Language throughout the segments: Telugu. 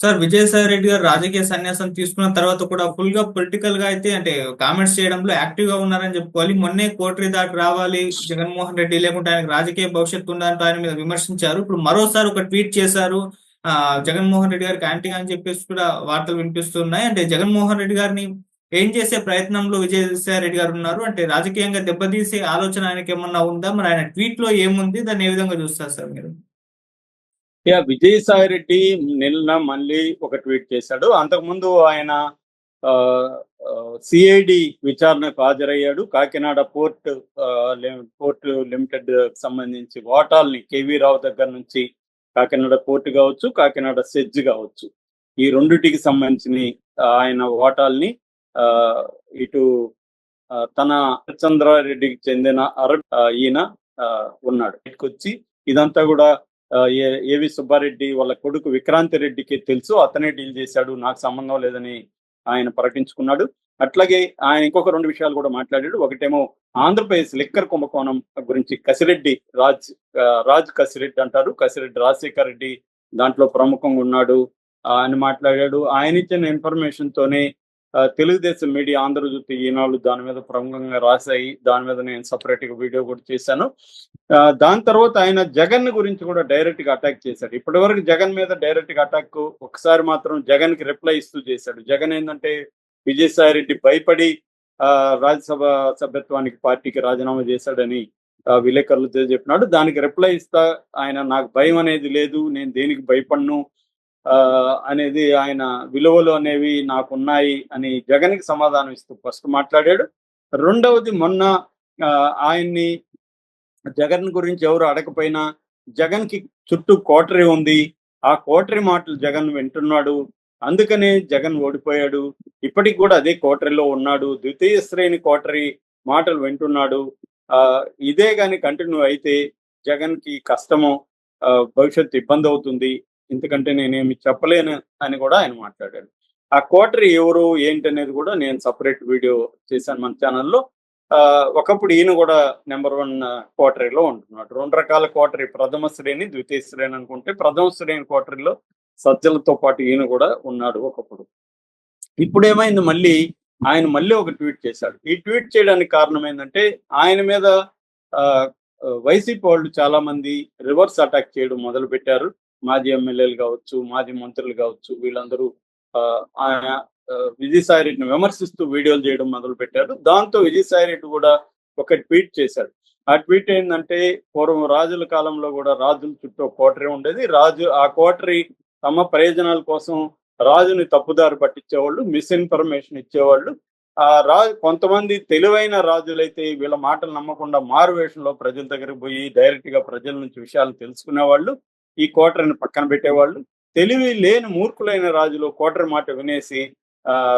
సార్ విజయసాయి రెడ్డి గారు రాజకీయ సన్యాసం తీసుకున్న తర్వాత కూడా ఫుల్‌గా పొలిటికల్‌గా అయితే అంటే కామెంట్స్ చేయడంలో యాక్టివ్‌గా ఉన్నారని చెప్పుకోవాలి. మొన్నే కోటరీ దాటి రావాలి జగన్మోహన్ రెడ్డి లేకుంటే ఆయనకు రాజకీయ భవిష్యత్తు ఉందంటూ ఆయన మీద విమర్శించారు. ఇప్పుడు మరోసారి ఒక ట్వీట్ చేశారు. జగన్మోహన్ రెడ్డి గారికి యాంటీగా అని చెప్పేసి కూడా వార్తలు వినిపిస్తున్నాయి. అంటే జగన్మోహన్ రెడ్డి గారిని ఏం చేసే ప్రయత్నంలో విజయసాయి రెడ్డి గారు ఉన్నారు? అంటే రాజకీయంగా దెబ్బతీసే ఆలోచన ఆయనకేమన్నా ఉందా? మరి ఆయన ట్వీట్‌లో ఏముంది? దాన్ని ఏ విధంగా చూస్తారు సార్ మీరు? విజయసాయి రెడ్డి నిన్న మళ్ళీ ఒక ట్వీట్ చేశాడు. అంతకుముందు ఆయన సిఐడి విచారణకు హాజరయ్యాడు. కాకినాడ పోర్ట్ లిమిటెడ్ సంబంధించి వాటాల్ని కేవీ రావు దగ్గర నుంచి కాకినాడ పోర్ట్ కావచ్చు, కాకినాడ సెజ్ కావచ్చు. ఈ రెండిటికి సంబంధించిన ఆయన వాటాల్ని ఇటు తన చంద్రారెడ్డికి చెందిన ఈయన ఉన్నాడు. వచ్చి ఇదంతా కూడా ఏవి సుబ్బారెడ్డి వాళ్ళ కొడుకు విక్రాంతి రెడ్డికి తెలుసు, అతనే డీల్ చేశాడు, నాకు సంబంధం లేదని ఆయన ప్రకటించుకున్నాడు. అట్లాగే ఆయన ఇంకొక రెండు విషయాలు కూడా మాట్లాడాడు. ఒకటేమో ఆంధ్రప్రదేశ్ లిక్కర్ కుంభకోణం గురించి కసిరెడ్డి రాజ్ కసిరెడ్డి అంటారు, కసిరెడ్డి రాజశేఖర్ రెడ్డి దాంట్లో ప్రముఖంగా ఉన్నాడు అని మాట్లాడాడు. ఆయన ఇచ్చిన ఇన్ఫర్మేషన్ తోనే తెలుగుదేశం మీడియా, ఆంధ్రజ్యోతి, ఈనాడు దాని మీద ప్రముఖంగా రాశాయి. దాని మీద నేను సపరేట్ గా వీడియో కూడా చేశాను. దాని తర్వాత ఆయన జగన్ గురించి కూడా డైరెక్ట్ గా అటాక్ చేశాడు. ఇప్పటి వరకు జగన్ మీద డైరెక్ట్ గా అటాక్ ఒకసారి మాత్రం జగన్ కి రిప్లై ఇస్తూ చేశాడు. జగన్ ఏంటంటే విజయసాయి రెడ్డి భయపడి రాజ్యసభ సభ్యత్వానికి పార్టీకి రాజీనామా చేశాడని విలేకరులతో చెప్పినాడు. దానికి రిప్లై ఇస్తా ఆయన నాకు భయం అనేది లేదు, నేను దేనికి భయపడను అనేది, ఆయన విలువలు అనేవి నాకున్నాయి అని జగన్ కి సమాధానం ఇస్తూ ఫస్ట్ మాట్లాడాడు. రెండవది మొన్న ఆయన్ని జగన్ గురించి ఎవరు అడగపోయినా జగన్ కి చుట్టూ కోటరీ ఉంది, ఆ కోటరీ మాటలు జగన్ వింటున్నాడు, అందుకనే జగన్ ఓడిపోయాడు, ఇప్పటికి కూడా అదే కోటరీలో ఉన్నాడు, ద్వితీయ శ్రేణి కోటరీ మాటలు వింటున్నాడు, ఇదే కానీ కంటిన్యూ అయితే జగన్ కి కష్టము, భవిష్యత్తు ఇబ్బంది అవుతుంది, ఎందుకంటే నేనేమి చెప్పలేను అని కూడా ఆయన మాట్లాడాడు. ఆ కోటరీ ఎవరు ఏంటి అనేది కూడా నేను సపరేట్ వీడియో చేశాను మన ఛానల్లో. ఒకప్పుడు ఈయన కూడా నెంబర్ 1 కోటరీలో ఉంటున్నాడు. రెండు రకాల కోటరీ, ప్రథమ శ్రేణి, ద్వితీయ శ్రేణి అనుకుంటే ప్రథమ శ్రేణి కోటరీలో సజ్జలతో పాటు ఈయన కూడా ఉన్నాడు ఒకప్పుడు. ఇప్పుడు ఏమైంది, ఆయన మళ్ళీ ఒక ట్వీట్ చేశాడు. ఈ ట్వీట్ చేయడానికి కారణం ఏంటంటే ఆయన మీద వైసీపీ వాళ్ళు చాలా మంది రివర్స్ అటాక్ చేయడం మొదలు పెట్టారు. మాజీ ఎమ్మెల్యేలు కావచ్చు, మాజీ మంత్రులు కావచ్చు, వీళ్ళందరూ ఆయన విజయసాయి రెడ్డిని విమర్శిస్తూ వీడియోలు చేయడం మొదలు పెట్టారు. దాంతో విజయసాయి రెడ్డి కూడా ఒక ట్వీట్ చేశాడు. ఆ ట్వీట్ ఏంటంటే, పూర్వం రాజుల కాలంలో కూడా రాజుల చుట్టూ కోటరీ ఉండేది, ఆ కోటరీ తమ ప్రయోజనాల కోసం రాజుని తప్పుదారి పట్టించేవాళ్ళు, మిస్ఇన్ఫర్మేషన్ ఇచ్చేవాళ్ళు. కొంతమంది తెలివైన రాజులైతే వీళ్ళ మాటలు నమ్మకుండా మారువేషంలో ప్రజల దగ్గరికి పోయి డైరెక్ట్ గా ప్రజల నుంచి విషయాలు తెలుసుకునేవాళ్ళు, ఈ కోటరీని పక్కన పెట్టేవాళ్ళు. తెలివి లేని మూర్ఖులైన రాజులు కోటరీ మాట వినేసి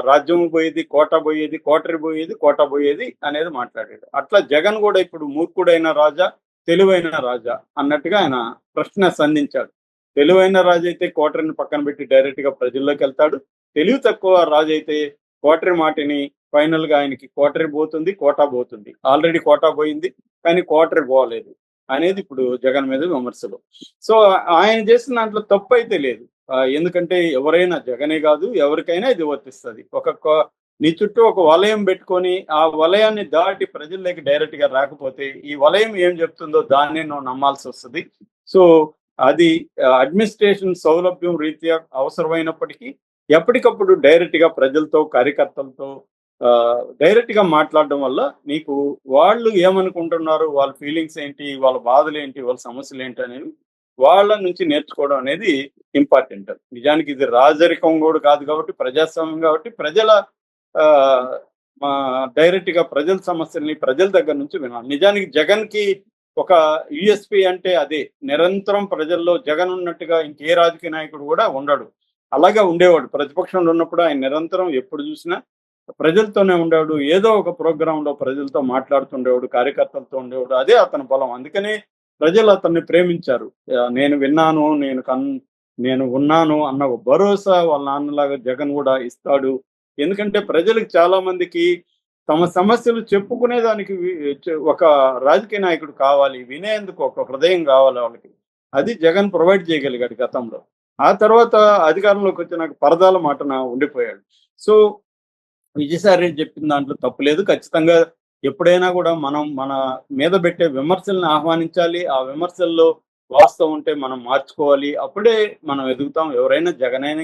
రాజ్యం పోయేది, కోట పోయేది, కోటరీ పోయేది, కోట పోయేది అనేది మాట్లాడాడు. అట్లా జగన్ కూడా ఇప్పుడు మూర్ఖుడైన రాజా, తెలివైన రాజా అన్నట్టుగా ఆయన ప్రశ్న సంధించాడు. తెలివైన రాజు అయితే కోటరీని పక్కన పెట్టి డైరెక్ట్ గా ప్రజల్లోకి వెళ్తాడు, తెలివి తక్కువ రాజు అయితే కోటరీ మాటని ఫైనల్ గా ఆయనకి కోటరీ పోతుంది, కోటా పోతుంది. ఆల్రెడీ కోటా పోయింది కానీ కోటరీ పోలేదు అనేది ఇప్పుడు జగన్ మీద విమర్శలు. సో ఆయన చేసిన దాంట్లో తప్పు అయితే లేదు. ఎందుకంటే ఎవరైనా, జగనే కాదు ఎవరికైనా ఇది వర్తిస్తుంది. నీ చుట్టూ ఒక వలయం పెట్టుకొని ఆ వలయాన్ని దాటి ప్రజల్లోకి డైరెక్ట్ గా రాకపోతే ఈ వలయం ఏం చెప్తుందో దాన్ని నువ్వు నమ్మాల్సి వస్తుంది. సో అది అడ్మినిస్ట్రేషన్ సౌలభ్యం రీత్యా అవసరమైనప్పటికీ ఎప్పటికప్పుడు డైరెక్ట్ గా ప్రజలతో, కార్యకర్తలతో డైరెక్ట్ గా మాట్లాడడం వల్ల నీకు వాళ్ళు ఏమనుకుంటున్నారు, వాళ్ళ ఫీలింగ్స్ ఏంటి, వాళ్ళ బాధలు ఏంటి, వాళ్ళ సమస్యలు ఏంటి అనేది వాళ్ళ నుంచి నేర్చుకోవడం అనేది ఇంపార్టెంట్. నిజానికి ఇది రాజరికం కూడా కాదు కాబట్టి, ప్రజాస్వామ్యం కాబట్టి ప్రజల డైరెక్ట్ గా ప్రజల సమస్యల్ని ప్రజల దగ్గర నుంచి వినాలి. నిజానికి జగన్ కి ఒక యుఎస్పి అంటే అదే, నిరంతరం ప్రజల్లో జగన్ ఉన్నట్టుగా ఇంకే రాజకీయ నాయకుడు కూడా ఉండడు. అలాగే ఉండేవాడు. ప్రతిపక్షంలో ఉన్నప్పుడు ఆయన నిరంతరం ఎప్పుడు చూసినా ప్రజలతోనే ఉండేవాడు, ఏదో ఒక ప్రోగ్రామ్ లో ప్రజలతో మాట్లాడుతుండేవాడు, కార్యకర్తలతో ఉండేవాడు. అదే అతని బలం. అందుకనే ప్రజలు అతన్ని ప్రేమించారు. నేను విన్నాను, నేను ఉన్నాను అన్న ఒక భరోసా వాళ్ళ నాన్నలాగా జగన్ కూడా ఇస్తాడు. ఎందుకంటే ప్రజలకు చాలా మందికి తమ సమస్యలు చెప్పుకునేదానికి ఒక రాజకీయ నాయకుడు కావాలి, వినేందుకు ఒక హృదయం కావాలి వాళ్ళకి. అది జగన్ ప్రొవైడ్ చేయగలిగాడు గతంలో. ఆ తర్వాత అధికారంలోకి వచ్చినాక పరదాల మాటన ఉండిపోయాడు. సో విజయసాయి రెడ్డి చెప్పిన దాంట్లో తప్పులేదు. ఖచ్చితంగా ఎప్పుడైనా కూడా మనం మన మీద పెట్టే విమర్శలను ఆహ్వానించాలి. ఆ విమర్శల్లో వాస్తవం ఉంటే మనం మార్చుకోవాలి. అప్పుడే మనం ఎదుగుతాం. ఎవరైనా జగనైనా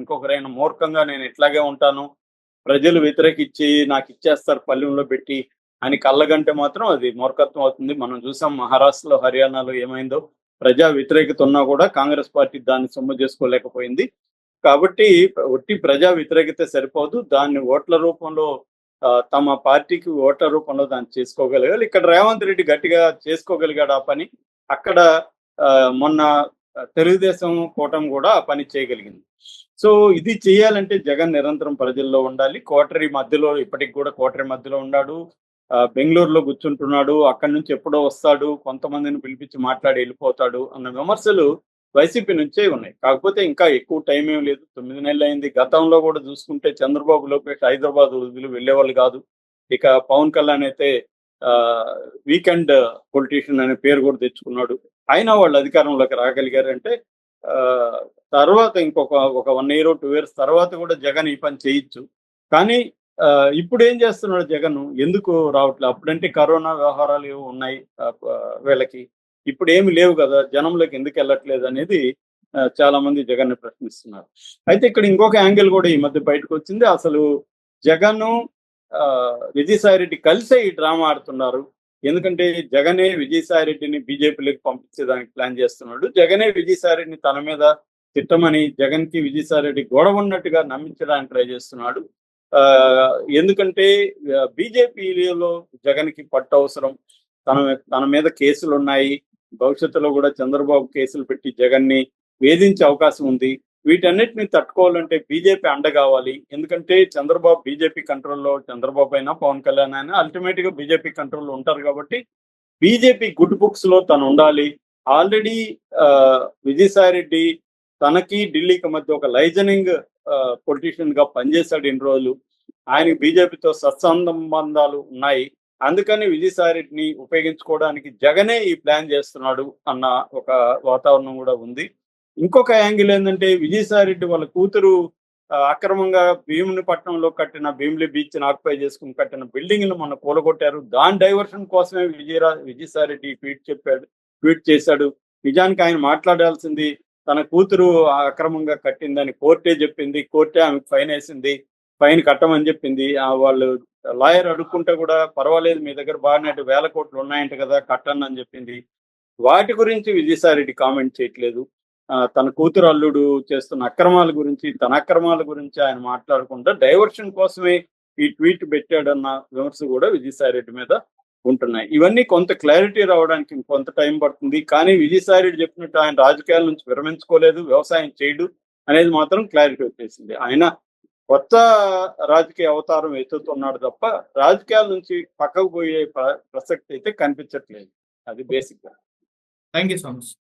ఇంకొకరైనా మూర్ఖంగా నేను ఇట్లాగే ఉంటాను, ప్రజలు వ్యతిరేకిచ్చి నాకిచ్చేస్తారు పళ్ళెంలో పెట్టి అని కళ్ళగంటే మాత్రం అది మూర్ఖత్వం అవుతుంది. మనం చూసాం మహారాష్ట్రలో, హర్యానాలో ఏమైందో. ప్రజా వ్యతిరేకత ఉన్నా కూడా కాంగ్రెస్ పార్టీ దాన్ని సొమ్ము చేసుకోలేకపోయింది. కాబట్టి ఒట్టి ప్రజా వ్యతిరేకత సరిపోదు. దాన్ని ఓట్ల రూపంలో తమ పార్టీకి ఓట్ల రూపంలో దాన్ని చేసుకోగలగాలి. ఇక్కడ రేవంత్ రెడ్డి గట్టిగా చేసుకోగలిగాడు ఆ పని. అక్కడ మొన్న తెలుగుదేశం కూటమి కూడా ఆ పని చేయగలిగింది. సో ఇది చేయాలంటే జగన్ నిరంతరం ప్రజల్లో ఉండాలి. కోటరీ మధ్యలో ఇప్పటికి కూడా కోటరీ మధ్యలో ఉన్నాడు. బెంగుళూరులో కూర్చుంటున్నాడు. అక్కడి నుంచి ఎప్పుడో వస్తాడు. కొంతమందిని పిలిపించి మాట్లాడి వెళ్ళిపోతాడు అన్న విమర్శలు వైసీపీ నుంచే ఉన్నాయి. కాకపోతే ఇంకా ఎక్కువ టైం ఏం లేదు. 9 నెలలు అయింది. గతంలో కూడా చూసుకుంటే చంద్రబాబు లోకేష్ హైదరాబాద్ వదిలి వెళ్ళేవాళ్ళు కాదు. ఇక పవన్ కళ్యాణ్ అయితే వీకెండ్ పొలిటీషియన్ అనే పేరు కూడా తెచ్చుకున్నాడు. అయినా వాళ్ళు అధికారంలోకి రాగలిగారంటే తర్వాత ఒక 1 ఇయర్ 2 ఇయర్స్ తర్వాత కూడా జగన్ ఈ పని చేయొచ్చు. కానీ ఇప్పుడు ఏం చేస్తున్నాడు జగన్? ఎందుకు రావట్లేదు? అప్పుడంటే కరోనా వ్యవహారాలు ఏవో ఉన్నాయి వీళ్ళకి. ఇప్పుడు ఏమి లేవు కదా, జనంలోకి ఎందుకు వెళ్ళట్లేదు అనేది చాలా మంది జగన్ని ప్రశ్నిస్తున్నారు. అయితే ఇక్కడ ఇంకొక యాంగిల్ కూడా ఈ మధ్య బయటకు వచ్చింది. అసలు జగన్ విజయసాయి రెడ్డి కలిసే ఈ డ్రామా ఆడుతున్నారు. ఎందుకంటే జగనే విజయసాయి రెడ్డిని బీజేపీలోకి పంపించేదానికి ప్లాన్ చేస్తున్నాడు. జగనే విజయసాయి రెడ్డిని తన మీద తిట్టమని జగన్ కి విజయసాయి రెడ్డి గొడవ ఉన్నట్టుగా నమ్మించడానికి ట్రై చేస్తున్నాడు. ఎందుకంటే బీజేపీలో జగన్ కి పట్టు అవసరం. తన మీద కేసులు ఉన్నాయి. భవిష్యత్తులో కూడా చంద్రబాబు కేసులు పెట్టి జగన్ ని వేధించే అవకాశం ఉంది. వీటన్నిటిని తట్టుకోవాలంటే బీజేపీ అండ కావాలి. ఎందుకంటే చంద్రబాబు బీజేపీ కంట్రోల్లో, చంద్రబాబు అయినా పవన్ కళ్యాణ్ అయినా అల్టిమేట్ గా బీజేపీ కంట్రోల్లో ఉంటారు కాబట్టి బీజేపీ గుడ్ బుక్స్ లో తను ఉండాలి. ఆల్రెడీ విజయసాయి రెడ్డి తనకి ఢిల్లీకి మధ్య ఒక లైజనింగ్ పొలిటీషియన్ గా పనిచేశాడు ఇన్ని రోజులు. ఆయనకి బీజేపీతో సత్సంబంధాలు ఉన్నాయి. అందుకని విజయసాయి రెడ్డిని ఉపయోగించుకోవడానికి జగనే ఈ ప్లాన్ చేస్తున్నాడు అన్న ఒక వాతావరణం కూడా ఉంది. ఇంకొక యాంగిల్ ఏంటంటే విజయసాయి రెడ్డి వాళ్ళ కూతురు అక్రమంగా భీమునిపట్నంలో కట్టిన భీమిలి బీచ్ ఆక్యుపై చేసుకుని కట్టిన బిల్డింగ్ ను మొన్న కూలగొట్టారు. దాని డైవర్షన్ కోసమే విజయసాయి రెడ్డి ట్వీట్ చేశాడు. నిజానికి ఆయన మాట్లాడాల్సింది తన కూతురు అక్రమంగా కట్టిందని కోర్టే చెప్పింది. కోర్టే ఆమెకు ఫైన్ వేసింది. ఫైన్ కట్టమని చెప్పింది. వాళ్ళు లాయర్ అడుక్కుంటే కూడా పర్వాలేదు, మీ దగ్గర బాగానే 1,000 కోట్లు ఉన్నాయంట కదా, కట్టండి అని చెప్పింది. వాటి గురించి విజయసాయి రెడ్డి కామెంట్ చేయట్లేదు. తన కూతురు అల్లుడు చేస్తున్న అక్రమాల గురించి, తన అక్రమాల గురించి ఆయన మాట్లాడకుండా డైవర్షన్ కోసమే ఈ ట్వీట్ పెట్టాడన్న విమర్శ కూడా విజయసాయి రెడ్డి మీద ఉంటున్నాయి. ఇవన్నీ కొంత క్లారిటీ రావడానికి ఇంకొంత టైం పడుతుంది. కానీ విజయసాయి రెడ్డి చెప్పినట్టు ఆయన రాజకీయాల నుంచి విరమించుకోలేదు, వ్యవసాయం చేయడు అనేది మాత్రం క్లారిటీ వచ్చేసింది. ఆయన కొత్త రాజకీయ అవతారం ఎత్తుతున్నాడు తప్ప రాజకీయాల నుంచి పక్కకు పోయే ప్రసక్తి అయితే కనిపించట్లేదు. అది బేసిక్ గా. Thank you so much.